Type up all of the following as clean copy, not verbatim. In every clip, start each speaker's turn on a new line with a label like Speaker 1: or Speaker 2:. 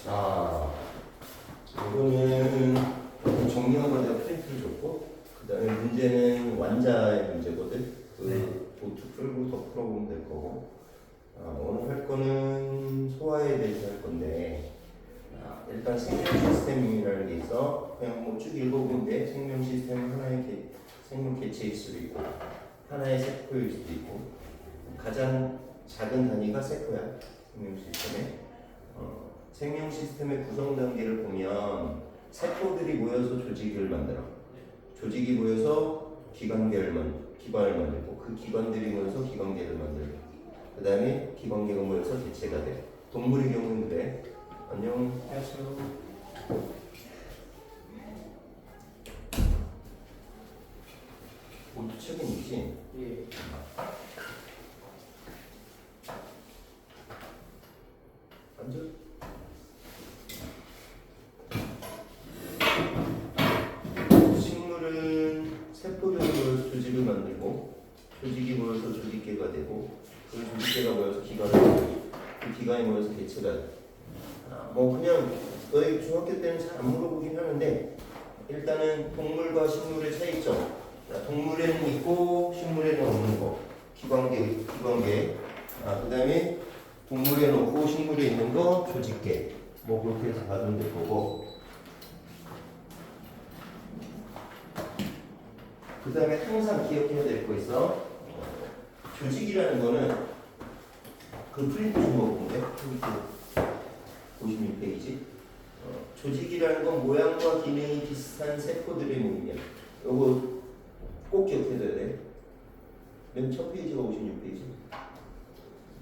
Speaker 1: 아, 이거는 정리한 거 내가 프린트를 줬고, 그 다음에 문제는 완자의 문제거든. 그 보트 풀고 더 풀어보면 될 거고. 오늘 할 거는 소화에 대해서 할 건데, 일단 생명 시스템이라는 게 있어. 그냥 뭐 쭉 읽어보면 돼. 생명 시스템은 하나의 생명 개체일 수도 있고, 하나의 세포일 수도 있고, 가장 작은 단위가 세포야. 생명 시스템에. 생명 시스템의 구성 단계를 보면 세포들이 모여서 조직을 만들어. 조직이 모여서 기관을 만들고, 그 기관들이 모여서 기관계를 만들고, 그 다음에 기관계가 모여서 개체가 돼. 동물의 경우는 그래. 안녕하세요. 모두 책임이지?
Speaker 2: 예.
Speaker 1: 앉아. 식물은 세포들이 모여서 조직을 만들고, 조직이 모여서 조직계가 되고, 그 조직계가 모여서 기관을 만들고, 그 기관이 모여서 개체가 돼. 뭐 그냥 너희 중학교 때는 잘 안 물어보긴 하는데, 일단은 동물과 식물의 차이점. 동물에는 있고 식물에는 없는 거. 기관계. 그 다음에 동물에는 없고 식물에 있는 거 조직계. 뭐 그렇게 해서 봐주면 될 거고. 그 다음에 항상 기억해야 될 거 있어. 조직이라는 거는 그 프린트 좀 먹어본데. 56페이지. 조직이라는 건 모양과 기능이 비슷한 세포들의 모임이야. 요거 꼭 기억해둬야 돼. 맨 첫 페이지가 56페이지.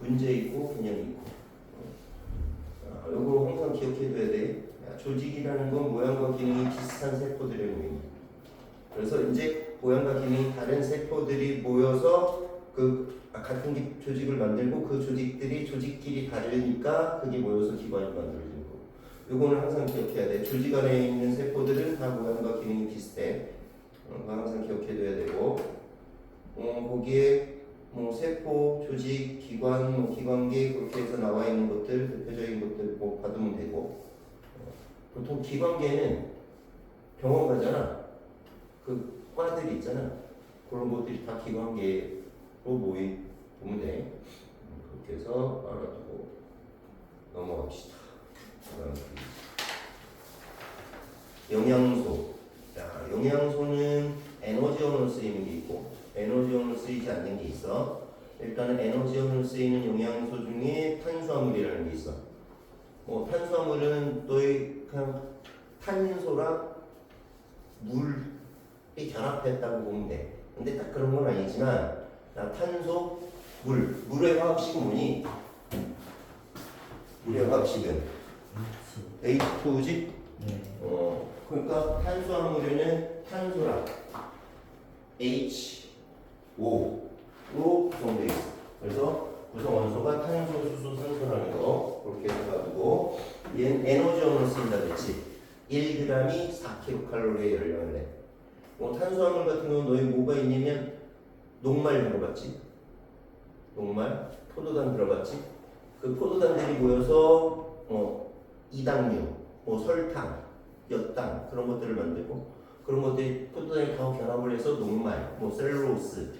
Speaker 1: 문제 있고 개념이 있고. 요거 항상 기억해둬야 돼. 조직이라는 건 모양과 기능이 비슷한 세포들의 모임이야. 그래서 이제 모양과 기능이 다른 세포들이 모여서 같은 조직을 만들고, 그 조직들이 조직끼리 다르니까 그게 모여서 기관을 만들어지는 거고. 요거는 항상 기억해야 돼. 조직 안에 있는 세포들은 다 모양과 기능이 비슷해. 항상 기억해둬야 되고, 거기에 뭐 세포, 조직, 기관, 뭐 기관계 그렇게 해서 나와 있는 것들, 대표적인 것들 뭐 받으면 되고. 보통 기관계는 병원 가잖아. 그 과들이 있잖아. 그런 것들이 다 기관계로 보면 돼. 그렇게 해서 알아두고 넘어갑시다. 영양소. 영양소는 에너지원으로 쓰이는 게 있고, 에너지원으로 쓰이지 않는 게 있어. 일단은 에너지원으로 쓰이는 영양소 중에 탄수화물이라는 게 있어. 뭐 탄수화물은 너희 그냥 탄소랑 물이 결합했다고 보면 돼. 근데 딱 그런 건 아니지만, 탄소, 물의 화학식은 뭐니? 물의 화학식은 H2지?
Speaker 2: 네.
Speaker 1: 그러니까 탄수화물에는 탄소랑 H5로 구성되어 있어. 그래서 구성 원소가 탄소, 수소, 산소라는 거 그렇게 해서 가지고, 얘는 에너지원으로 쓰인다 그랬지. 1g이 4kcal의 열량을 내. 탄수화물 같은 경우는 너희 뭐가 있냐면 녹말 들어봤지? 녹말, 포도당 들어봤지? 그 포도당들이 모여서 이당류, 뭐 설탕, 엿당 그런 것들을 만들고, 그런 것들이 포도당이 더 결합을 해서 녹말, 뭐 셀룰로스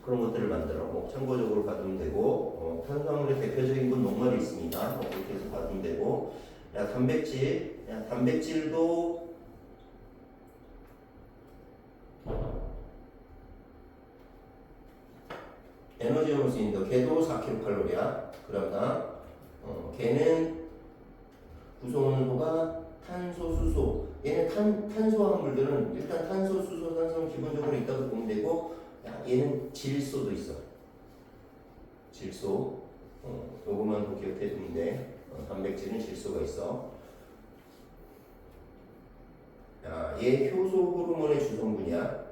Speaker 1: 그런 것들을 만들어. 뭐 참고적으로 받으면 되고, 탄수화물의 대표적인 건 녹말이 있습니다. 그렇게 해서 받으면 되고, 단백질도 에너지원으로 쓰인다. 걔도 4kcal야. 그러나 걔는 구성원소가 탄소, 수소. 얘는 탄수화물들은 일단 탄소, 수소, 산소는 기본적으로 있다고 보면 되고, 얘는 질소도 있어. 질소. 요것만 기억해 두면 돼. 단백질은 질소가 있어. 얘 효소 호르몬의 주성분이야.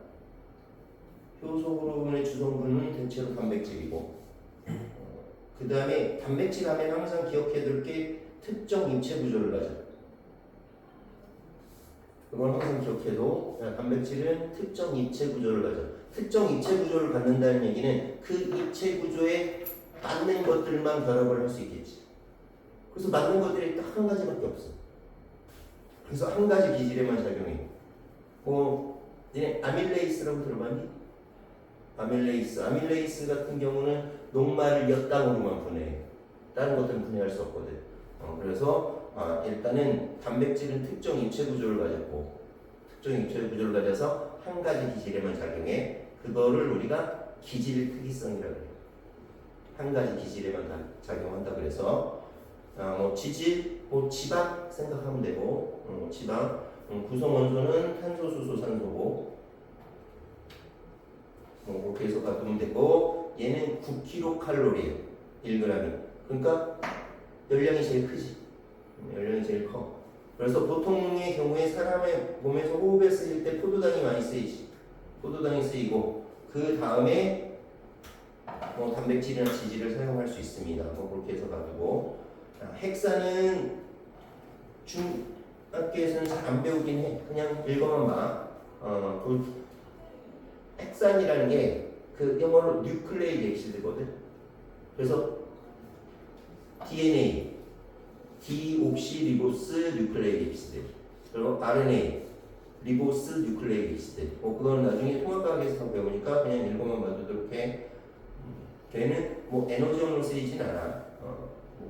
Speaker 1: 효소 호르몬의 주성분은 대체로 단백질이고, 그 다음에 단백질 하면 항상 기억해 둘 게 특정 입체 구조를 가져. 그건 항상 기억해도, 단백질은 특정 입체 구조를 가져. 특정 입체 구조를 갖는다는 얘기는 그 입체 구조에 맞는 것들만 결합을 할 수 있겠지. 그래서 맞는 것들이 딱 한 가지밖에 없어. 그래서 한 가지 기질에만 작용해. 얘네 아밀레이스라고 들어봤니? 아밀레이스 같은 경우는 녹말을 엿당으로만 분해해. 다른 것들은 분해할 수 없거든. 그래서 일단은 단백질은 특정 입체 구조를 가졌고, 특정 입체 구조를 가져서 한 가지 기질에만 작용해. 그거를 우리가 기질 특이성이라고 해요. 한 가지 기질에만 작용한다 그래서 지질, 지방 생각하면 되고, 지방 구성 원소는 탄소, 수소, 산소고, 그렇게 해서 바꾸면 되고, 얘는 9kcal예요. 1g이. 그러니까 열량이 제일 크지. 열량이 제일 커. 그래서 보통의 경우에 사람의 몸에서 호흡에 쓰일 때 포도당이 많이 쓰이지. 포도당이 쓰이고, 그 다음에 단백질이나 지질을 사용할 수 있습니다. 그렇게 해서 가지고 헥사는 중학교에서는 잘 안 배우긴 해. 그냥 읽어만 봐. 헥산이라는 게 그 영어로 뉴클레이드 엑시드거든. 그래서 DNA, 디옥시리보스 뉴클레이드 엑시드. 그리고 RNA, 리보스 뉴클레이드 엑시드. 그거는 나중에 통합과학에서 배우니까 그냥 읽어만 봐도 그렇게. 걔는 에너지원으로 쓰이진 않아.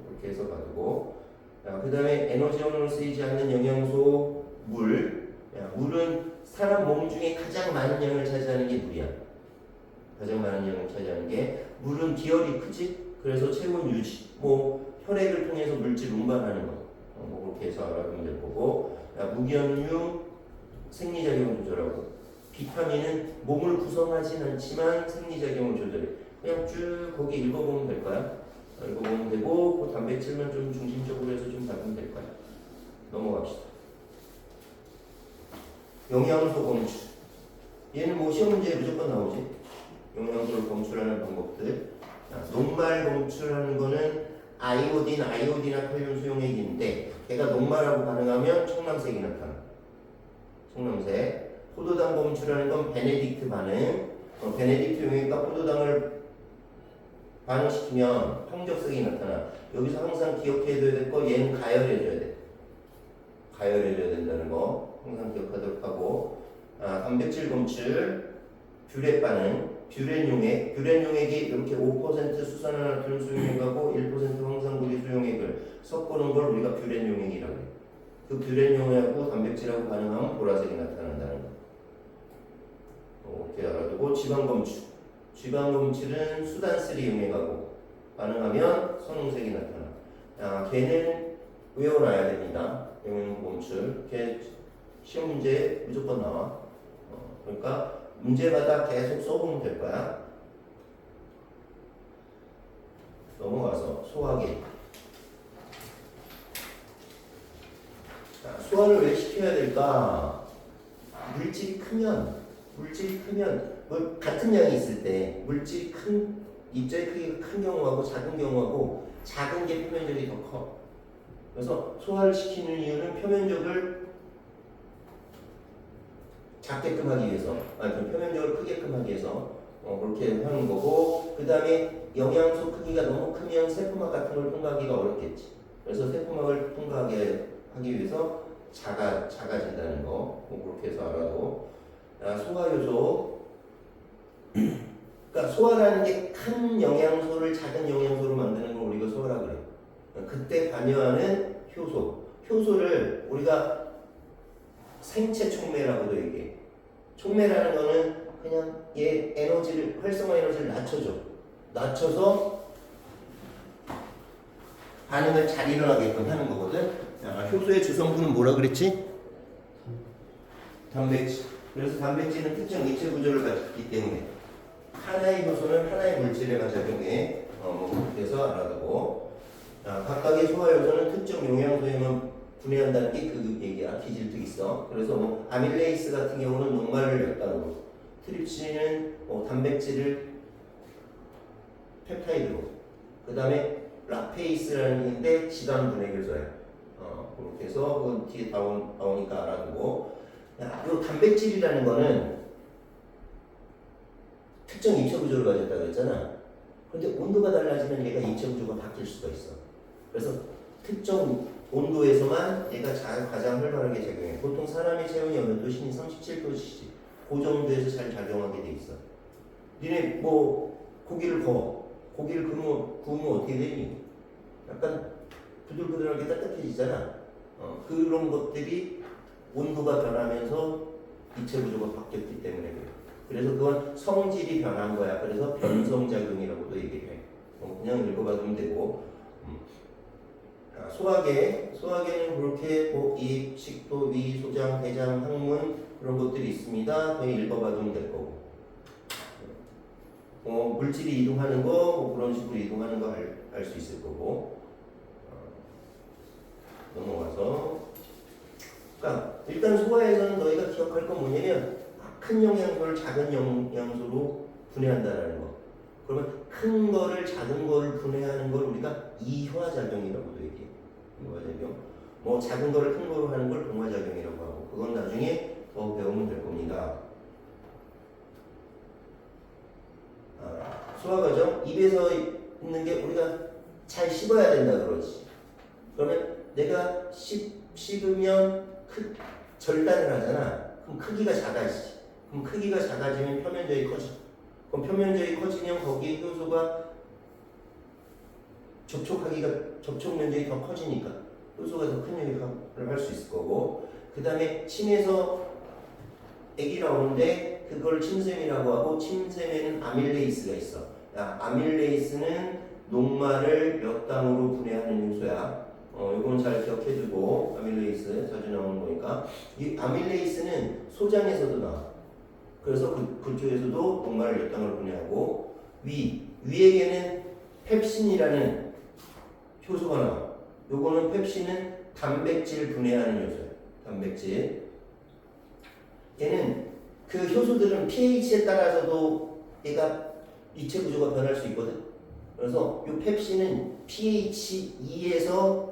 Speaker 1: 그렇게 해서 가지고. 그 다음에 에너지원으로 쓰이지 않는 영양소, 물. 물은 사람 몸 중에 가장 많은 양을 차지하는 게 물이야. 가장 많은 양을 차지하는 게. 물은 기혈이 크지? 그래서 체온 유지. 혈액을 통해서 물질 운반하는 거. 그렇게 해서 알아두면 될 거고. 무기염류 생리작용을 조절하고. 비타민은 몸을 구성하진 않지만 생리작용을 조절해. 그냥 쭉 거기 읽어보면 될까요? 읽어보면 되고, 그 단백질만 좀 중심적으로 해서 좀 다루면 될까요? 넘어갑시다. 영양소 검출. 얘는 시험 문제에 무조건 나오지. 영양소를 검출하는 방법들. 녹말 검출하는 거는 아이오디나 칼륨 수용액인데, 걔가 녹말하고 반응하면 청남색이 나타나. 청남색. 포도당 검출하는 건 베네딕트 반응. 베네딕트 용액과 포도당을 반응시키면 황적색이 나타나. 여기서 항상 기억해둬야 될 거, 얘는 가열해줘야 돼. 가열해줘야 된다는 거 항상 기억하도록 하고. 단백질 검출, 뷰렛 반응, 뷰렛 용액이 이렇게 5% 수산화나트륨 수용액하고 1% 황산구리 수용액을 섞어놓은 걸 우리가 뷰렛 용액이라고 해요. 그 뷰렛 용액하고 단백질하고 반응하면 보라색이 나타난다는 거. 이렇게 알아두고. 지방 검출. 지방 검출은 수단쓰리 용액하고 반응하면 선홍색이 나타나. 걔는 외워놔야 됩니다. 영양 검출. 걔 시험 문제에 무조건 나와. 그러니까 문제마다 계속 써보면 될 거야. 넘어가서 소화기. 소화를 왜 시켜야 될까? 물질이 크면 같은 양이 있을 때 물질이 입자의 크기가 큰 경우하고 작은 경우하고, 작은 게 표면적이 더 커. 그래서 소화를 시키는 이유는 표면적을 작게끔 하기 위해서, 표면적을 크게끔 하기 위해서 그렇게 하는 거고. 그 다음에 영양소 크기가 너무 크면 세포막 같은 걸 통과하기가 어렵겠지. 그래서 세포막을 통과하게 하기 위해서 작아진다는 거. 그렇게 해서 알아도. 소화효소. 그러니까 소화라는 게 큰 영양소를 작은 영양소로 만드는 걸 우리가 소화라고 그래요. 그때 관여하는 효소. 효소를 우리가 생체 촉매라고도 얘기해. 촉매라는 거는 그냥 얘 활성화 에너지를 낮춰서 반응을 잘 일어나게끔 하는 거거든. 효소의 주성분은 뭐라 그랬지? 단백질. 그래서 단백질은 특정 입체 구조를 가졌기 때문에 하나의 효소는 하나의 물질에만 작용해. 그래서 알아두고. 각각의 소화 요소는 특정 영양소에만 분해한다는 게 그 얘기야. 기질 특이성. 그래서 아밀레이스 같은 경우는 녹말을 엿다르고, 트립신은 단백질을 펩타이드로, 그 다음에 라페이스라는 게 있는데 지방 분해 교소야. 그렇게 해서 그 뒤에 나오니까 알아두고. 이 단백질이라는 거는 특정 입체 구조를 가졌다고 했잖아. 그런데 온도가 달라지면 얘가 입체 구조가 바뀔 수가 있어. 그래서 특정 온도에서만 얘가 가장 활발하게 작용해. 보통 사람의 체온이 몇 도시니 37도시지. 그 정도에서 잘 작용하게 돼 있어. 니네 뭐 고기를 구워. 고기를 구우면 어떻게 되니? 약간 부들부들하게 따뜻해지잖아. 그런 것들이 온도가 변하면서 기체 구조가 바뀌었기 때문에 그래. 그래서 그건 성질이 변한 거야. 그래서 변성작용이라고도 얘기를 해. 그냥 읽어봐도 되고. 소화계는 그렇게 뭐 입, 식도, 위, 소장, 대장, 항문 그런 것들이 있습니다. 그냥 읽어봐도 될 거고. 물질이 이동하는 거, 뭐 그런 식으로 이동하는 거 알 수 있을 거고. 넘어가서. 그러니까 일단 소화에서는 너희가 기억할 건 뭐냐면 큰 영양소를 작은 영양소로 분해한다라는 거. 그러면 큰 거를 작은 거를 분해하는 걸 우리가 이화작용이라고도 얘기해. 이화작용. 뭐 작은 거를 큰 거로 하는 걸 동화작용이라고 하고 그건 나중에 더 배우면 될 겁니다. 소화과정 입에서 있는 게 우리가 잘 씹어야 된다 그러지. 그러면 내가 씹으면 절단을 하잖아. 그럼 크기가 작아지지. 그럼 크기가 작아지면 표면적이 커져. 그럼 표면적이 커지면 거기에 효소가 접촉 면적이 더 커지니까 효소가 더 큰 역할을 할 수 있을 거고. 그 다음에 침에서 액이 나오는데 그걸 침샘이라고 하고 침샘에는 아밀레이스가 있어. 아밀레이스는 녹말을 몇 당으로 분해하는 효소야. 이건 잘 기억해두고 아밀레이스 자주 나오는 거니까. 이 아밀레이스는 소장에서도 나와. 그래서 그쪽에서도 녹말을 몇 당으로 분해하고 위에게는 펩신이라는 효소가 나와. 요거는 펩신은 단백질 분해하는 효소야. 단백질. 얘는 그 효소들은 pH에 따라서도 얘가 이체 구조가 변할 수 있거든. 그래서 이 펩신은 pH 2에서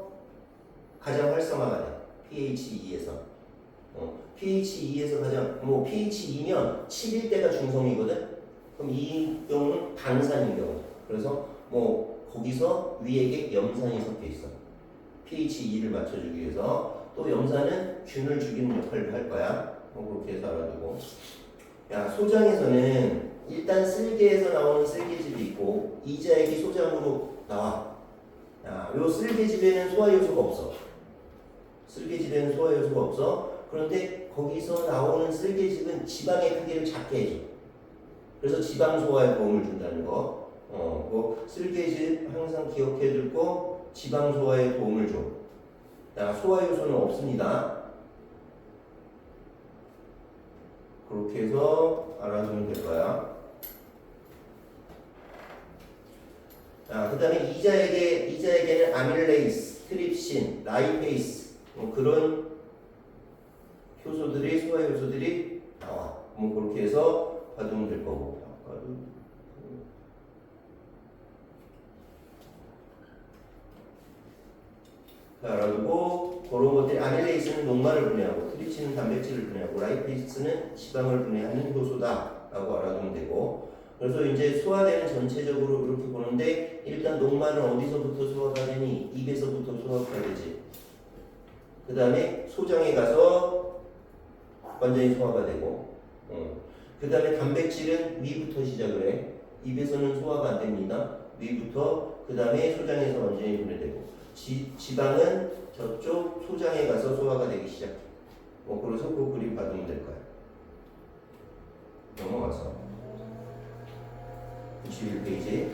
Speaker 1: 가장 활성화가 돼. pH 2에서. pH 2에서 가장 pH 2면 7일 때가 중성이거든. 그럼 이 경우는 방산인 경우. 그래서 거기서 위에게 염산이 섞여 있어. pH 2를 맞춰주기 위해서. 또 염산은 균을 죽이는 역할을 할 거야. 그렇게 해서 알아두고. 소장에서는 일단 쓸개에서 나오는 쓸개즙이 있고 이자액이 소장으로 나와. 요 쓸개즙에는 소화효소가 없어. 쓸개즙에는 소화효소가 없어. 그런데 거기서 나오는 쓸개즙은 지방의 크기를 작게 해줘. 그래서 지방 소화에 도움을 준다는 거. 쓸개즙 항상 기억해둘 거. 지방 소화에 도움을 줘. 소화효소는 없습니다. 그렇게 해서 알아두면 될 거야. 그 다음에 이자에게는 아밀레이스, 트립신, 라이페이스 그런 효소들이 소화 효소들이 나와. 그렇게 해서 봐두면 될 거고. 알아두고 그런 것들이 아밀레이스는 녹말을 분해하고 트립신은 단백질을 분해하고 라이페이스는 지방을 분해하는 효소다라고 알아두면 되고. 그래서 이제 소화되는 전체적으로 이렇게 보는데 일단 녹말은 어디서부터 소화가 되니? 입에서부터 소화가 되지. 그 다음에 소장에 가서 완전히 소화가 되고 그 다음에 단백질은 위부터 시작을 해. 입에서는 소화가 안 됩니다. 위부터. 그 다음에 소장에서 완전히 분해되고 지방은 저쪽 소장에 가서 소화가 되기 시작해. 그래서 그 그림 봐두면 될 거야. 넘어가서 91페이지.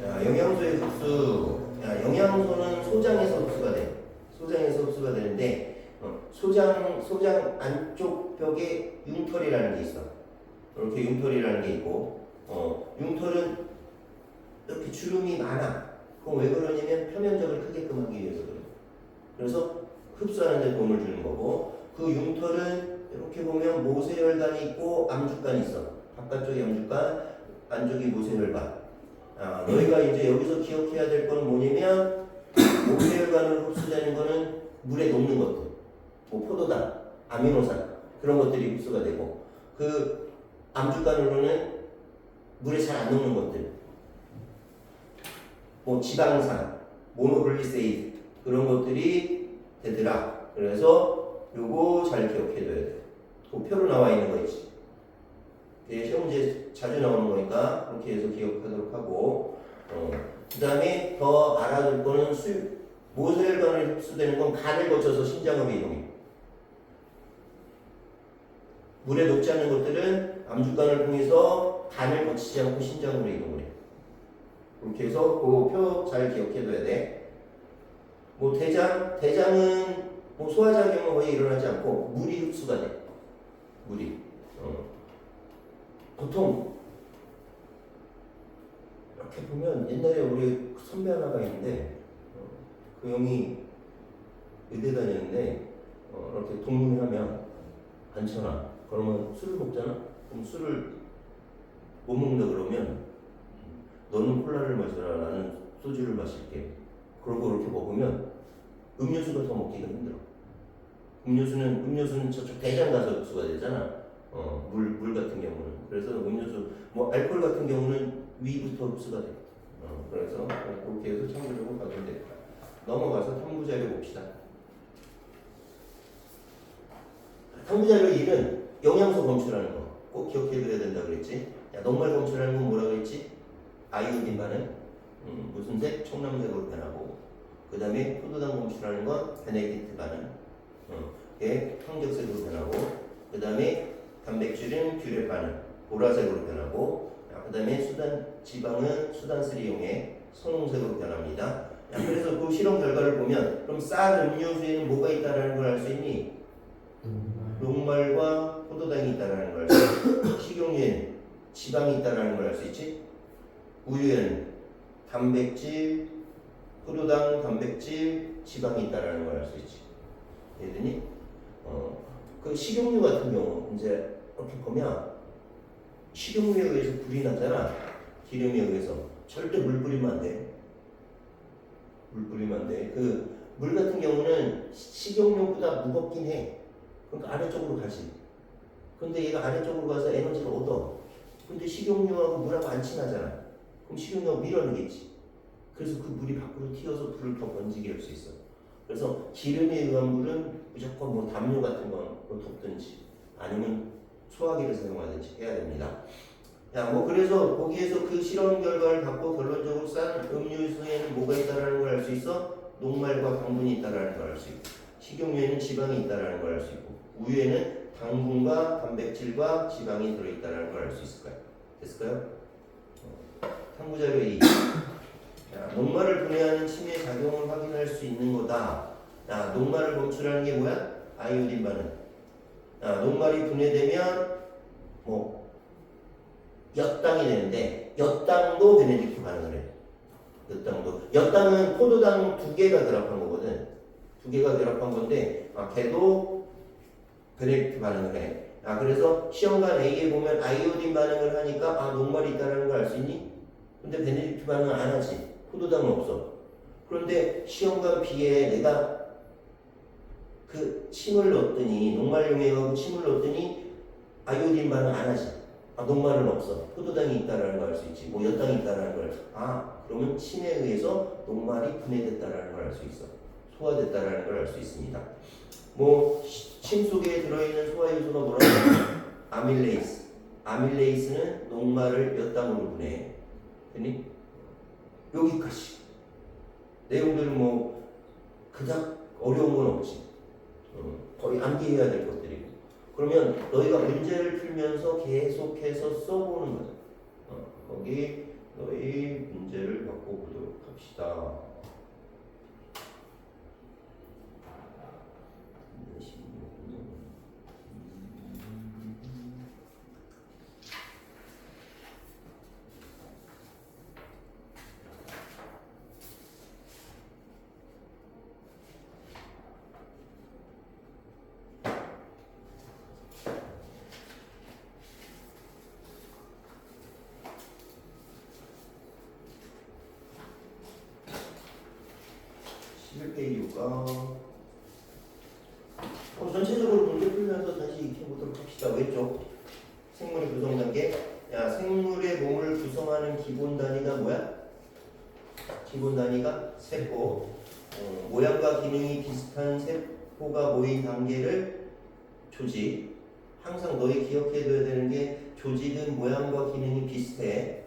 Speaker 1: 영양소의 흡수. 영양소는 소장에서 흡수가 돼. 소장에서 흡수가 되는데 소장 안쪽 벽에 융털이라는 게 있어. 이렇게 융털이라는 게 있고 융털은 이렇게 주름이 많아. 그럼 왜 그러냐면 표면적을 크게끔 하기 위해서 그래. 그래서 흡수하는 데 도움을 주는 거고 그 융털은 이렇게 보면 모세혈관이 있고 암죽관이 있어. 바깥쪽이 암죽관, 안쪽이 모세혈관. 너희가 이제 여기서 기억해야 될 건 뭐냐면 모세혈관으로 흡수되는 거는 물에 녹는 것들. 포도당, 아미노산 그런 것들이 흡수가 되고 그 암죽관으로는 물에 잘 안 녹는 것들. 뭐 지방산, 모노글리세이드 그런 것들이 되더라. 그래서 요거 잘 기억해둬야 돼. 그 표로 나와 있는 거 있지. 이게 시험 문제 자주 나오는 거니까 그렇게 해서 기억하도록 하고, 그 다음에 더 알아둘 거는 모세혈관을 흡수되는 건 간을 거쳐서 심장으로 이동해. 물에 녹지 않는 것들은 암주간을 통해서 간을 거치지 않고 심장으로 이동을 해. 그렇게 해서 그 표 잘 기억해둬야 돼. 뭐 대장은 뭐 소화작용은 거의 일어나지 않고 물이 흡수가 돼. 물이. 보통 이렇게 보면 옛날에 우리 선배 하나가 있는데 그 형이 의대 다녔는데 이렇게 동문하면 앉혀놔. 그러면 술을 먹잖아? 그럼 술을 못 먹는다 그러면 너는 콜라를 마셔라. 나는 소주를 마실게. 그러고 이렇게 먹으면 음료수가 더 먹기가 힘들어. 음료수는 저쪽 대장 가서 흡수가 되잖아. 물 같은 경우는. 그래서 음료수, 뭐 알코올 같은 경우는 위부터 흡수가 돼. 그래서 그렇게 해서 참고적으로 가면 돼. 넘어가서 탐구자료 봅시다. 탐구자료 1은 영양소 검출하는 거. 꼭 기억해둬야 된다 그랬지. 야, 녹말 검출하는 건 뭐라 그랬지? 아이오딘 반응. 무슨 색? 청남색으로 변하고. 그 다음에 포도당 검출하는 건 베네딕트 반응. 이게 황적색으로 변하고. 그 다음에 단백질은 듀렛 반응. 보라색으로 변하고. 그 다음에 지방은 수단스를 이용해 선홍색으로 변합니다. 그래서 그 실험 결과를 보면 그럼 쌀 음료수에는 뭐가 있다라는 걸 알 수 있니? 녹말과 포도당이 있다라는 걸 알 수 있지. 식용유에는 지방이 있다라는 걸 알 수 있지. 우유에는 단백질, 포도당, 단백질, 지방이 있다라는 걸 알 수 있지. 얘들이 그 식용유 같은 경우 이제 이렇게 보면 식용유에 의해서 불이 나잖아. 기름에 의해서 절대 물 뿌리면 안 돼. 물 뿌리면 안 돼. 그 물 같은 경우는 식용유보다 무겁긴 해. 그러니까 아래쪽으로 가지. 근데 얘가 아래쪽으로 가서 에너지를 얻어. 근데 식용유하고 물하고 안 친하잖아. 그럼 식용유가 밀어내겠지. 그래서 그 물이 밖으로 튀어서 불을 더 번지게 할 수 있어. 그래서 기름에 의한 물은 무조건 뭐 담요 같은 거로 덮든지 아니면 소화기를 사용하든지 해야 됩니다. 야, 뭐 그래서 거기에서 그 실험 결과를 갖고 결론적으로 싼 음료수에는 뭐가 있다라는 걸 알 수 있어? 녹말과 당분이 있다라는 걸 알 수 있고, 식용유에는 지방이 있다라는 걸 알 수 있고, 우유에는 당분과 단백질과 지방이 들어있다라는 걸 알 수 있을까요? 됐을까요? 탐구자료 2. 자, 녹말을 분해하는 침해 작용을 확인할 수 있는 거다. 자, 녹말을 검출하는 게 뭐야? 아이오딘 반응. 자, 녹말이 분해되면 뭐 엿당이 되는데 엿당도 베네딕트 반응을 해. 엿당은 포도당 2개가 결합한 거거든. 2개가 결합한 건데 걔도 베네딕트 반응을 해. 그래서 시험관 A에 보면 아이오딘 반응을 하니까 녹말이 있다는 걸 알 수 있니? 근데 베네딕트 반응을 안 하지. 포도당은 없어. 그런데 시험관 B에 내가 그 침을 넣었더니 녹말용에 가고 침을 넣었더니 아이오딘 반응 안 하지. 녹말은 없어. 포도당이 있다라는 걸 알 수 있지. 뭐 엿당이 있다라는 걸. 그러면 침에 의해서 녹말이 분해됐다라는 걸 알 수 있어. 소화됐다라는 걸 알 수 있습니다. 뭐 침 속에 들어있는 소화효소가 뭐라고 하냐? 아밀레이스. 아밀레이스는 녹말을 엿당으로 분해해. 됐니? 여기까지. 내용들은 뭐 그닥 어려운 건 없지. 거의 암기해야 될 것들이고. 그러면 너희가 문제를 풀면서 계속해서 써보는 거야. 거기 너희 문제를 바꿔보도록 합시다. 전체적으로 문제 풀면서 다시 익혀보도록 합시다. 왼쪽 생물의 구성 단계. 야, 생물의 몸을 구성하는 기본 단위가 뭐야? 기본 단위가 세포. 모양과 기능이 비슷한 세포가 모인 단계를 조직. 항상 너희 기억해둬야 되는 게 조직은 모양과 기능이 비슷해.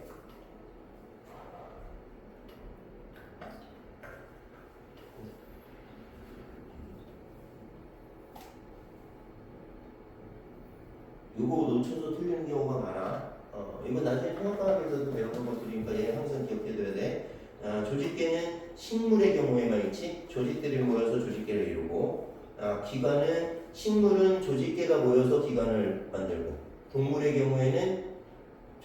Speaker 1: 이거 놓쳐서 틀리는 경우가 많아. 이거 나중에 통합과학에서도 배우는 것들이니까 얘 항상 기억해둬야 돼. 조직계는 식물의 경우에만 있지. 조직들이 모여서 조직계를 이루고, 기관은 식물은 조직계가 모여서 기관을 만들고, 동물의 경우에는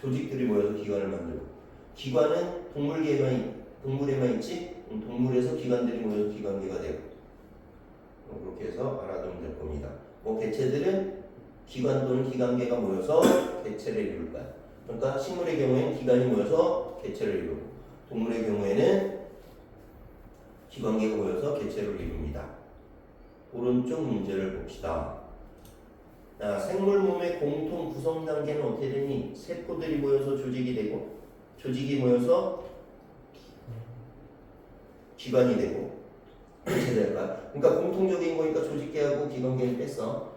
Speaker 1: 조직들이 모여서 기관을 만들고, 기관은 동물에만 있지. 동물에서 기관들이 모여서 기관계가 되고, 그렇게 해서 알아두면 될 겁니다. 개체들은 기관 또는 기관계가 모여서 개체를 이룰 거야. 그러니까 식물의 경우에는 기관이 모여서 개체를 이루고, 동물의 경우에는 기관계가 모여서 개체를 이룹니다. 오른쪽 문제를 봅시다. 생물 몸의 공통 구성 단계는 어떻게 되니? 세포들이 모여서 조직이 되고, 조직이 모여서 기관이 되고, 개체될까? 그러니까 공통적인 거니까 조직계하고 기관계를 뺐어.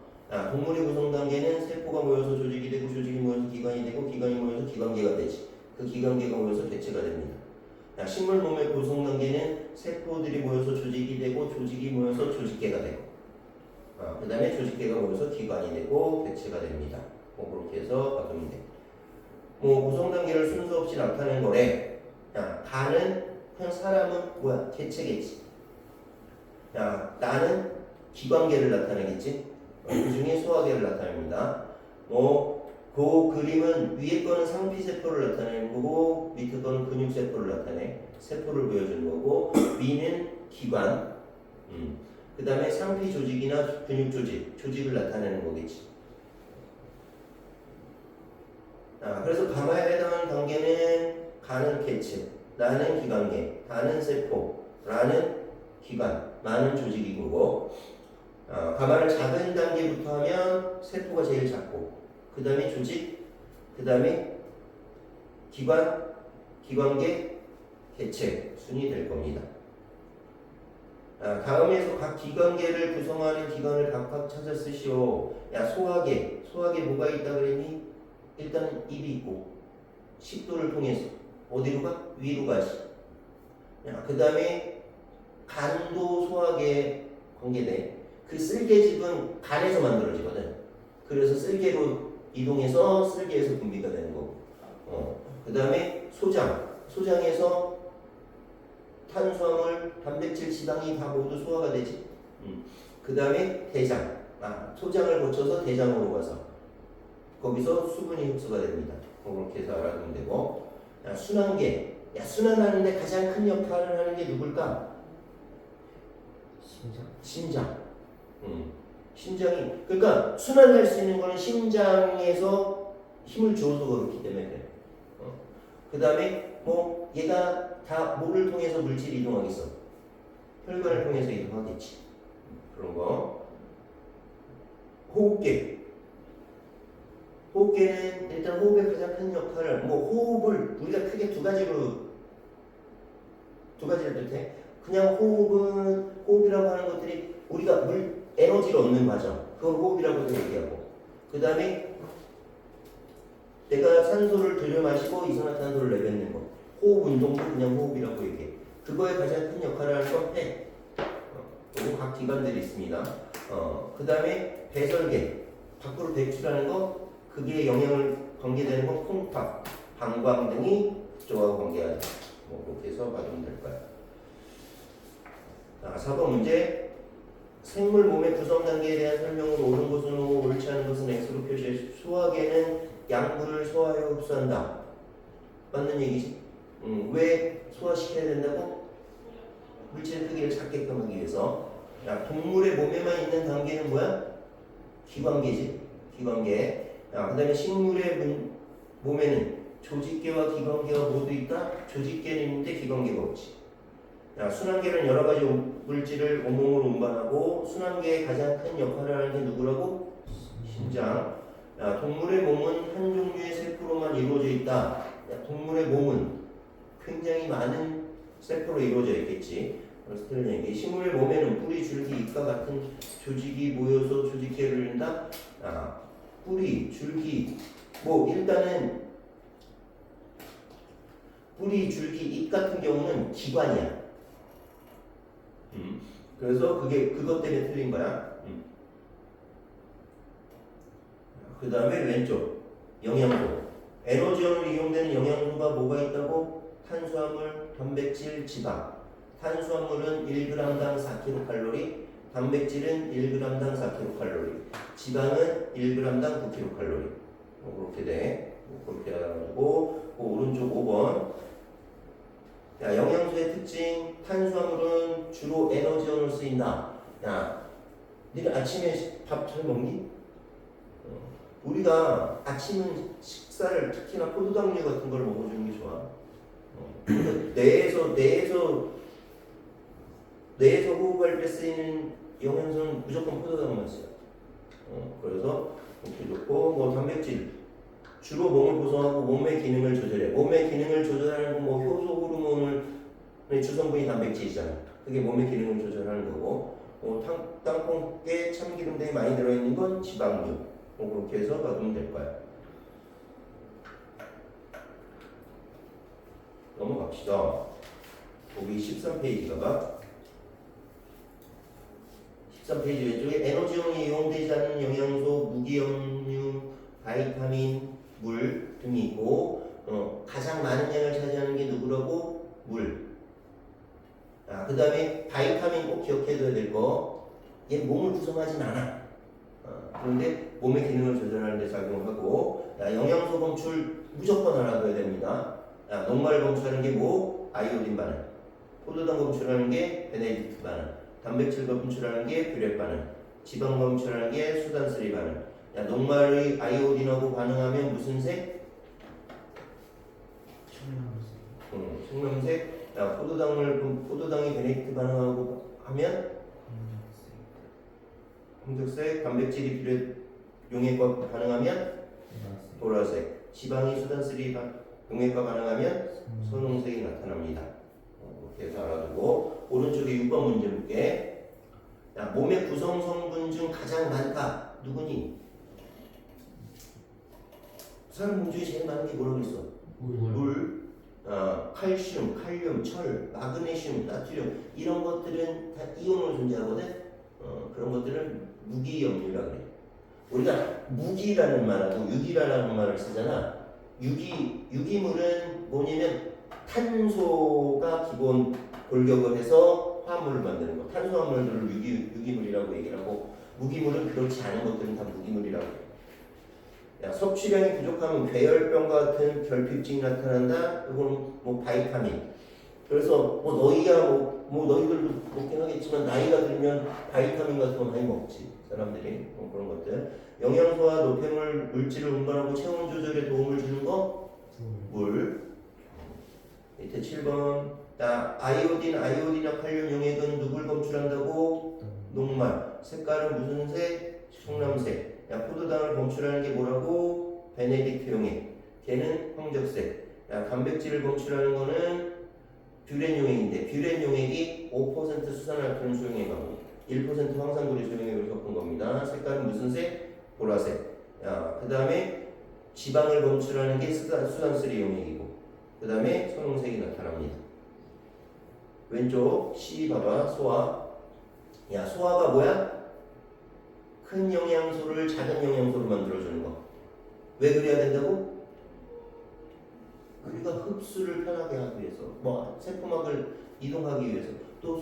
Speaker 1: 동물의 구성 단계는 세포가 모여서 조직이 되고, 조직이 모여서 기관이 되고, 기관이 모여서 기관계가 되지. 그 기관계가 모여서 개체가 됩니다. 식물 몸의 구성 단계는 세포들이 모여서 조직이 되고, 조직이 모여서 조직계가 되고, 그 다음에 조직계가 모여서 기관이 되고, 개체가 됩니다. 그렇게 해서 받으면 돼. 구성 단계를 순서 없이 나타내는 거래. 가는 그냥 사람은 뭐야? 개체겠지. 나는 기관계를 나타내겠지. 그 중에 소화계를 나타냅니다. 그 그림은 위에 거는 상피세포를 나타내는 거고, 밑에 거는 근육세포를 나타내. 세포를 보여주는 거고, 위는 기관, 그 다음에 상피 조직이나 근육 조직을 나타내는 거겠지. 그래서 가마에 해당하는 단계는 가는 개체, 나는 기관계, 다는 세포, 라는 기관, 많은 조직인 거고, 가마를 작은 단계부터 하면 세포가 제일 작고, 그 다음에 조직, 그 다음에 기관, 기관계, 개체 순이 될 겁니다. 다음에서 각 기관계를 구성하는 기관을 각각 찾아 쓰시오. 소화계 뭐가 있다 그랬니? 일단 입이 있고, 식도를 통해서 어디로 가? 위로 가지. 그 다음에 간도 소화계에 관계돼. 그 쓸개즙은 간에서 만들어지거든. 그래서 쓸개로 이동해서 쓸개에서 분비가 되는 거고. 그 다음에 소장에서 탄수화물, 단백질, 지방이 다 모두 소화가 되지. 그 다음에 대장, 소장을 거쳐서 대장으로 가서 거기서 수분이 흡수가 됩니다. 그렇게 해서 알아두면 되고, 순환계, 순환하는데 가장 큰 역할을 하는 게 누굴까? 심장. 심장이, 그러니까 순환할 수 있는 거는 심장에서 힘을 줘서 그렇기 때문에 그래. 그 다음에 얘가 다 뭐를 통해서 물질이 이동하겠어? 혈관을 통해서 이동하겠지. 그런 거. 호흡계는 일단 호흡의 가장 큰 역할을, 호흡을 우리가 크게 두 가지를 뜻해. 그냥 호흡이라고 하는 것들이 우리가 에너지를 얻는 과정, 그걸 호흡이라고 얘기하고, 그 다음에 내가 산소를 들여 마시고 이산화탄소를 내뱉는 거, 호흡 운동도 그냥 호흡이라고 얘기해. 그거에 가장 큰 역할을 하는 건 폐. 그리고 각 기관들이 있습니다. 그 다음에 배설계, 밖으로 배출하는 거, 그게 영향을 관계되는 건 콩팥, 방광 등이 그쪽하고 관계하죠. 그렇게 해서 받으면 될 거야. 4번 문제. 생물 몸의 구성 단계에 대한 설명은 옳은 것은 O, 옳지 않은 것은 X로 표시해. 소화계는 양분을 소화하여 흡수한다. 맞는 얘기지? 왜 소화시켜야 된다고? 물질 크기를 작게끔 하기 위해서. 동물의 몸에만 있는 단계는 뭐야? 기관계지. 기관계. 그 다음에 식물의 몸에는 조직계와 기관계가 모두 있다. 조직계는 있는데 기관계가 없지. 순환계는 여러 가지 물질을 온몸으로 운반하고, 순환계의 가장 큰 역할을 하는 게 누구라고? 심장. 동물의 몸은 한 종류의 세포로만 이루어져 있다. 동물의 몸은 굉장히 많은 세포로 이루어져 있겠지. 그래서 틀린 얘기. 식물의 몸에는 뿌리, 줄기, 잎과 같은 조직이 모여서 조직계를 이룬다. 뿌리, 줄기, 뭐 일단은 뿌리, 줄기, 잎 같은 경우는 기관이야. 그래서 그것 때문에 틀린 거야. 그 다음에 왼쪽 영양소. 에너지원으로 이용되는 영양소가 뭐가 있다고? 탄수화물, 단백질, 지방. 탄수화물은 1g당 4kcal, 단백질은 1g당 4kcal, 지방은 1g당 9kcal. 그렇게 돼. 그렇게 해가지고 오른쪽 5번. 야, 영양소의 특징. 탄수화물은 주로 에너지원으로 쓰인다. 야, 네가 아침에 밥 잘 먹니? 우리가 아침은 식사를 특히나 포도당류 같은 걸 먹어주는 게 좋아. 뇌에서 호흡할 때 쓰이는 영양소는 무조건 포도당만 써요. 그래서 이렇게 좋고, 뭐 단백질 주로 몸을 구성하고 몸의 기능을 조절해. 몸의 기능을 조절하는 건 뭐 효소 호르몬의 주성분이 단백질이잖아. 그게 몸의 기능을 조절하는 거고, 땅콩에 참기름 등이 많이 들어있는 건 지방류. 그렇게 해서 받으면 될 거야. 넘어갑시다. 거기 13페이지가 봐. 13페이지 왼쪽에 에너지원이 이용되지 않는 영양소, 무기염류, 바이타민, 물 등이 있고, 가장 많은 양을 차지하는 게 누구라고? 물. 그 다음에 바이타민 꼭 기억해둬야 될 거. 얘 몸을 구성하진 않아. 그런데 몸의 기능을 조절하는 데 작용하고, 영양소 검출 무조건 알아둬야 됩니다. 녹말 검출하는 게 뭐? 아이오딘 반응. 포도당 검출하는 게 베네딕트 반응. 단백질 검출하는 게 뷰렛 반응. 지방 검출하는 게 수단쓰리 반응. 녹말의 아이오딘하고 반응하면 무슨 색? 청량색. 포도당이 베네딕트 반응하고 하면 홍색색. 단백질이 뷰렛 용액과 반응하면 보라색. 지방이 수단쓰리 용액과 반응하면 선홍색이 나타납니다. 이렇게 해서 알아두고, 오른쪽에 6번 문제 볼게. 몸의 구성 성분 중 가장 많다. 누구니? 사람 몸 중에 제일 많은 게 뭐라고 했어? 물, 칼슘, 칼륨, 철, 마그네슘, 나트륨, 이런 것들은 다 이온으로 존재하거든. 그런 것들은 무기염류라고 그래. 우리가 무기라는 말하고 유기라는 말을 쓰잖아. 유기물은 뭐냐면 탄소가 기본 골격을 해서 화합물을 만드는 거. 탄수화물들을 유기물이라고 얘기를 하고, 무기물은 그렇지 않은 것들은 다 무기물이라고 해요. 섭취량이 부족하면 괴혈병과 같은 결핍증이 나타난다. 이건 뭐 바이타민. 그래서 너희들도 먹긴 하겠지만 나이가 들면 바이타민 같은 거 많이 먹지, 사람들이. 그런 것들. 영양소와 노폐물 물질을 운반하고 체온 조절에 도움을 주는 거? 물. 밑에 7번. 아이오딘이나 칼륨 용액은 누굴 검출한다고? 녹말. 색깔은 무슨 색? 청람색. 포도당을 검출하는 게 뭐라고? 베네딕트 용액. 걔는 황적색. 단백질을 검출하는 거는 뷰렌 용액인데, 뷰렌 용액이 5% 수산화탄 수용액하고 1% 황산고리 수용액을 섞은 겁니다. 색깔은 무슨 색? 보라색. 그 다음에 지방을 검출하는 게 수산쓰리 용액이고, 그 다음에 선홍색이 나타납니다. 왼쪽 C 봐봐. 소화. 소화가 뭐야? 큰 영양소를 작은 영양소로 만들어주는 거. 왜 그래야 된다고? 우리가 흡수를 편하게 하기 위해서, 세포막을 이동하기 위해서, 또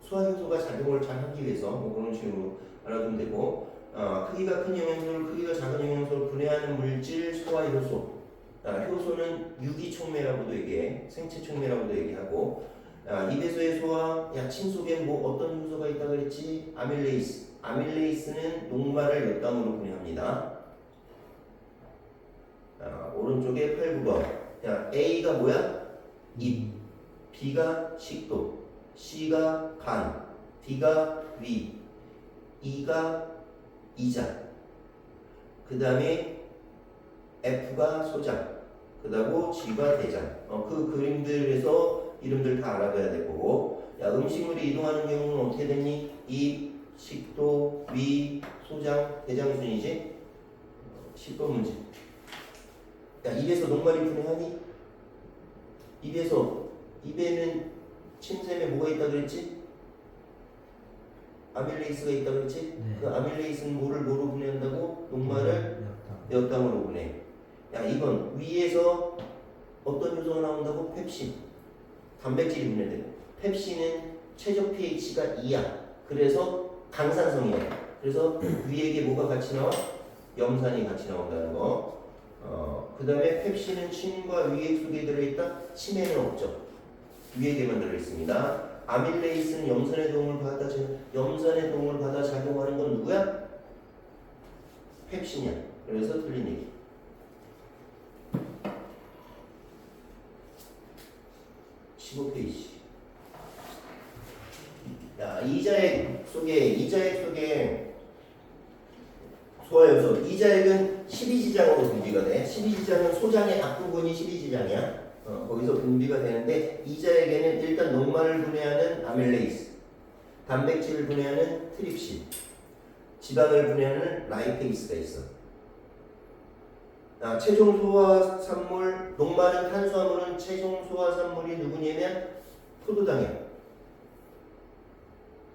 Speaker 1: 소화효소가 작용을 잘 하기 위해서, 그런 식으로 알아두면 되고, 크기가 큰 영양소를 크기가 작은 영양소를 분해하는 물질, 소화효소. 효소는 유기촉매라고도 얘기해. 생체촉매라고도 얘기하고, 입에서의 소화, 침 속에 어떤 효소가 있다고 그랬지? 아밀레이스. 아밀레이스는 녹말을 몇 단으로 분해합니다. 오른쪽에 8, 9번. A가 뭐야? 입. B가 식도. C가 간. D가 위. E가 이자. 그 다음에 F가 소장. 그다고 지바 대장. 그 그림들에서 이름들 다 알아둬야 될 거고. 야, 음식물이 이동하는 경우는 어떻게 되니? 입, 식도, 위, 소장, 대장 순이지. 10번 문제. 야, 입에서 녹말이 분해하니? 입에는 침샘에 뭐가 있다 그랬지? 아밀레이스가 있다 그랬지?
Speaker 2: 네.
Speaker 1: 그 아밀레이스는 뭐로 분해한다고? 녹말을 엿당으로 분해. 야, 이건 위에서 어떤 요소가 나온다고? 펩신. 단백질이 분해되고. 펩신은 최적 pH가 2야. 그래서 강산성이야. 그래서 위에게 뭐가 같이 나와? 염산이 같이 나온다는 거. 그 다음에 펩신은 침과 위액 속에 들어있다? 침에는 없죠. 위액에만 들어있습니다. 아밀레이스는 염산의 도움을 받아 작용하는 건 누구야? 펩신이야. 그래서 틀린 얘기. 15페이지. 야, 이자액 속에 소화요소. 이자액은 12지장으로 분비가 돼. 12지장은 소장의 앞부분이 12지장이야. 거기서 분비가 되는데 이자액에는 일단 녹말을 분해하는 아밀레이스, 단백질을 분해하는 트립신, 지방을 분해하는 라이페이스가 있어. 최종 소화산물, 녹말은 탄수화물은 최종 소화산물이 누구냐면 포도당이야.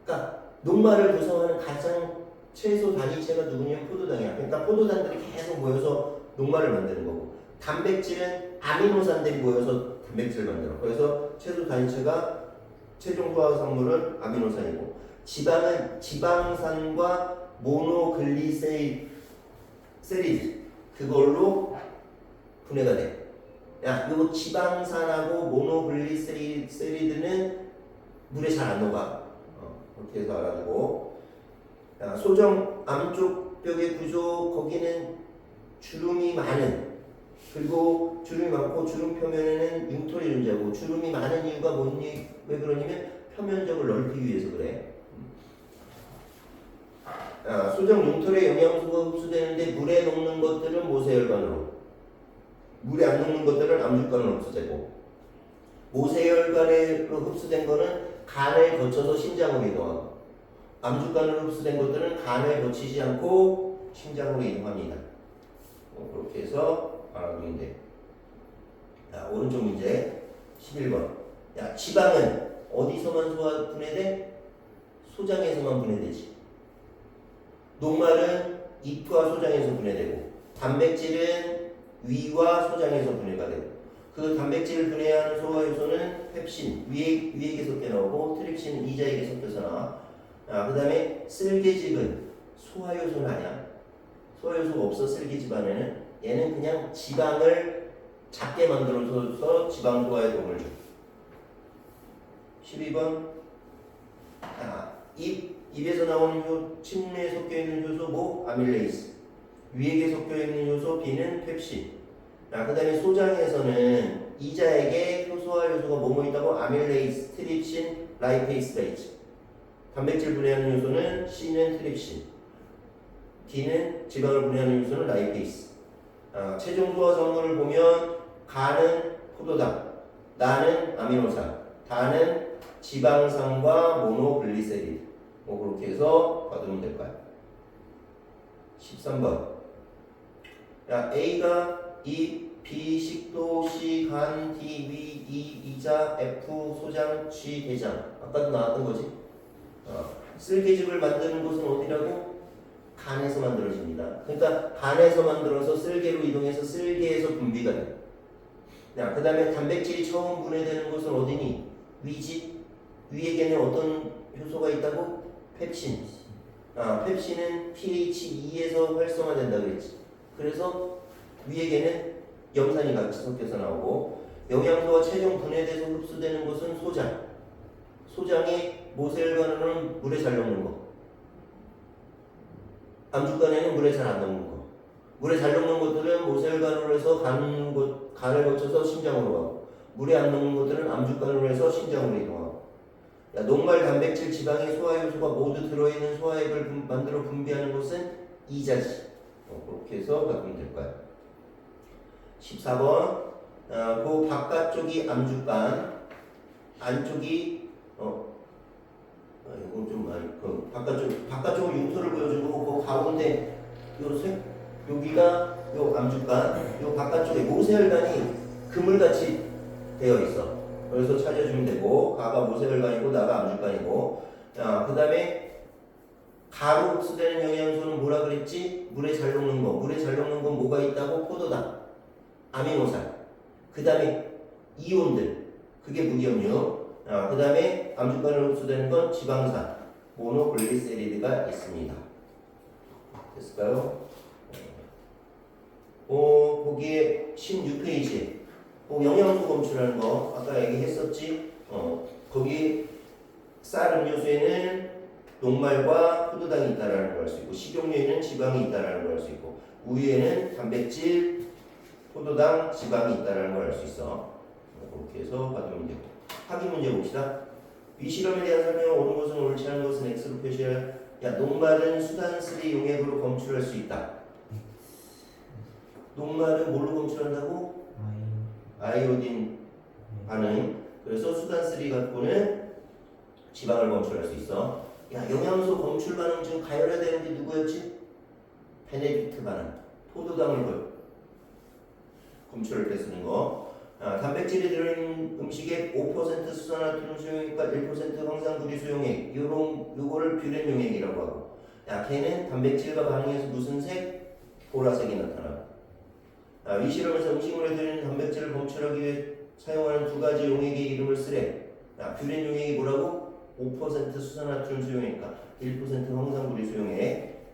Speaker 1: 그러니까 녹말을 구성하는 가장 최소 단위체가 누구냐면 포도당이야. 그러니까 포도당들이 계속 모여서 녹말을 만드는 거고, 단백질은 아미노산들이 모여서 단백질을 만들어. 그래서 최소 단위체가 최종 소화산물은 아미노산이고, 지방은 지방산과 모노글리세리드 그걸로 분해가 돼. 야, 이거 지방산하고 모노글리세리드는 물에 잘 안 녹아. 그렇게 해서 알아두고. 야, 소정 암쪽 벽의 구조, 거기는 주름이 많은, 그리고 주름이 많고 주름 표면에는 융털이 존재하고, 주름이 많은 이유가 뭐니? 왜 그러냐면 표면적을 넓히기 위해서 그래. 소정 융털에 영양소가 흡수되는데 물에 녹는 것들은 모세혈관으로, 물에 안 녹는 것들은 암죽관으로 흡수되고, 모세혈관으로 흡수된 거는 간을 거쳐서 심장으로 이동하고, 암죽관으로 흡수된 것들은 간을 거치지 않고 심장으로 이동합니다. 그렇게 해서 알아두면 돼. 자, 오른쪽 문제 11번. 야, 지방은 어디서만 분해돼? 소장에서만 분해되지. 녹말은 입과 소장에서 분해되고, 단백질은 위와 소장에서 분해가 되고, 그 단백질을 분해하는 소화효소는 펩신, 위액에 섞여 나오고, 트립신은 이자액에 섞여서 나와. 그 다음에 쓸개즙은 소화효소는 아니야. 소화효소가 없어. 쓸개즙 안에는. 얘는 그냥 지방을 작게 만들어서 지방 소화에 도움을 줘. 12번. 입에서 나오는 침내에 섞여 있는 효소 뭐? 아밀레이스. 위액에 섞여 있는 효소 B는 펩신. 그 다음에 소장에서는 이자액에 소화효소가 뭐뭐 있다고? 아밀레이스, 트립신, 라이페이스가 있지. 단백질 분해하는 요소는 C는 트립신, D는 지방을 분해하는 요소는 라이페이스. 최종 소화산물을 보면 간은 포도당, 나는 아미노산, 다는 지방산과 모노글리세리드. 그렇게 해서 받으면 될까요? 13번. 야, A가 입, B 식도, C 간, D 위, E 이자, F 소장, G 대장. 아까도 나왔던 거지. 쓸개즙을 만드는 곳은 어디라고? 간에서 만들어집니다. 그러니까 간에서 만들어서 쓸개로 이동해서 쓸개에서 분비가 돼. 그 다음에 단백질이 처음 분해되는 곳은 어디니? 위지. 위에게는 어떤 효소가 있다고? 펩신. 펩신은 pH 2에서 활성화된다 그랬지. 그래서 위에게는 염산이 같이 섞여서 나오고, 영양소가 최종 분해돼서 흡수되는 곳은 소장. 소장이 모세혈관으로는 물에 잘 녹는 거, 암죽관에는 물에 잘 안 녹는 거. 물에 잘 녹는 것들은 모세혈관으로 해서 간을 거쳐서 심장으로 가고, 물에 안 녹는 것들은 암죽관으로 해서 심장으로 이동하고. 야, 녹말, 단백질, 지방의 소화효소가 모두 들어있는 소화액을 만들어 분비하는 것은 이자지. 그렇게 해서 바꾸면 될 거야. 14번. 그 바깥쪽이 암주간, 안쪽이 이거 좀 많이 그 바깥쪽 융토를 보여주고 그 가운데 여기가 요 암주간, 요 바깥쪽에 모세혈관이 그물같이 되어 있어. 그래서 찾아주면 되고 가가 모세혈관이고 나가 암주간이고. 그 다음에 가로 흡수되는 영양소는 뭐라 그랬지? 물에 잘 녹는 거. 물에 잘 녹는 건 뭐가 있다고? 포도당, 아미노산. 그 다음에 이온들. 그게 무기염류. 그 다음에 암주간으로 흡수되는 건 지방산, 모노글리세리드가 있습니다. 됐을까요? 거기에 16페이지 영양소 검출하는 거 아까 얘기했었지. 거기 쌀 음료수에는 녹말과 포도당이 있다라는 걸 알 수 있고, 식용유에는 지방이 있다라는 걸 알 수 있고, 우유에는 단백질, 포도당, 지방이 있다라는 걸 알 수 있어. 그렇게 해서 받으면 되고. 확인 문제 봅시다. 이 실험에 대한 설명, 옳은 것은 옳지 않은 것은 X로 표시할. 야, 녹말은 수단3 용액으로 검출할 수 있다. 녹말은 뭘로 검출한다고? 아이오딘 반응. 그래서 수단3 갖고는 지방을 검출할 수 있어. 야, 영양소 검출 반응 중 가열해야 되는 게 누구였지? 베네딕트 반응. 포도당을 검출할 때 쓰는 거. 단백질이 들어있는 음식에 5% 수산화트륨 수용액과 1% 황산구리 수용액, 요거를 뷰렌 용액이라고 하고. 야, 걔는 단백질과 반응해서 무슨 색? 보라색이 나타나고. 이 실험에서 음식물에 들어있는 단백질을 검출하기 위해 사용하는 두 가지 용액의 이름을 쓰래. 뷰렌 용액이 뭐라고? 5% 수산화트륨 수용액과 1% 황산구리 수용액.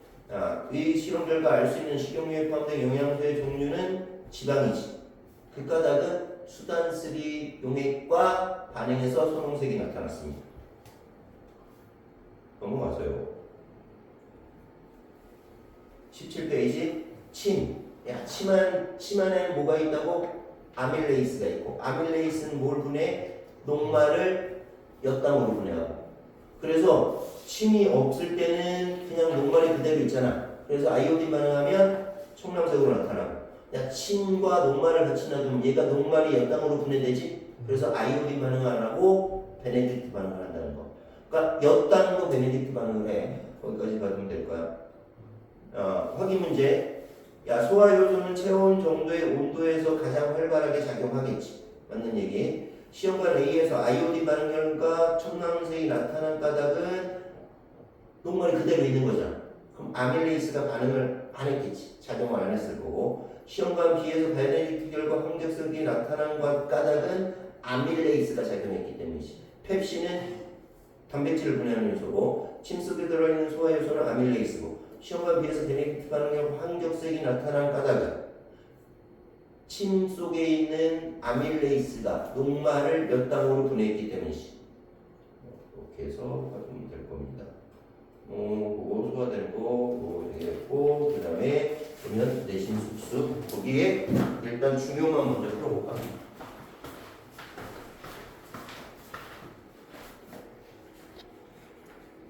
Speaker 1: 이 실험 결과 알 수 있는 식용유에 포함된 영양소의 종류는 지방이지. 그 까닭은 수단3 용액과 반응해서 선홍색이 나타났습니다. 넘어가세요. 17페이지 침. 야, 침 안에는 뭐가 있다고? 아밀레이스가 있고, 아밀레이스는 뭘 분해? 녹말을 엿당으로 분해하고. 그래서 침이 없을 때는 그냥 녹말이 그대로 있잖아. 그래서 아이오딘 반응하면 청량색으로 나타나고. 야, 침과 녹말을 같이 놔두면 얘가 녹말이 엿당으로 분해되지. 그래서 아이오딘 반응을 안 하고 베네딕트 반응을 한다는 거. 그러니까 엿당도 베네딕트 반응을 해. 거기까지 받으면 될 거야. 확인 문제. 야, 소화효소는 체온 정도의 온도에서 가장 활발하게 작용하겠지. 맞는 얘기. 시험관 A에서 아이오딘 반응 결과 청량색이 나타난 까닭은 녹말이 그대로 있는 거잖아. 그럼 아밀레이스가 반응을 안 했겠지. 작용을 안 했을 거고. 시험관 B에서 베네딕트 결과 황색색이 나타난 까닭은 아밀레이스가 작용했기 때문이지. 펩신은 단백질을 분해하는 요소고, 침 속에 들어있는 소화효소는 아밀레이스고, 시험관 B에서 베네딕트 반응의 황적색이 나타난 까닭은 침 속에 있는 아밀레이스가 녹말을 몇 당으로 분해했기 때문이지. 이렇게 해서 받으면 될 겁니다. 그거 소화되는 거, 그거 되겠고, 그 다음에 보면 내신 숙수. 거기에 일단 중요만 먼저 풀어볼까?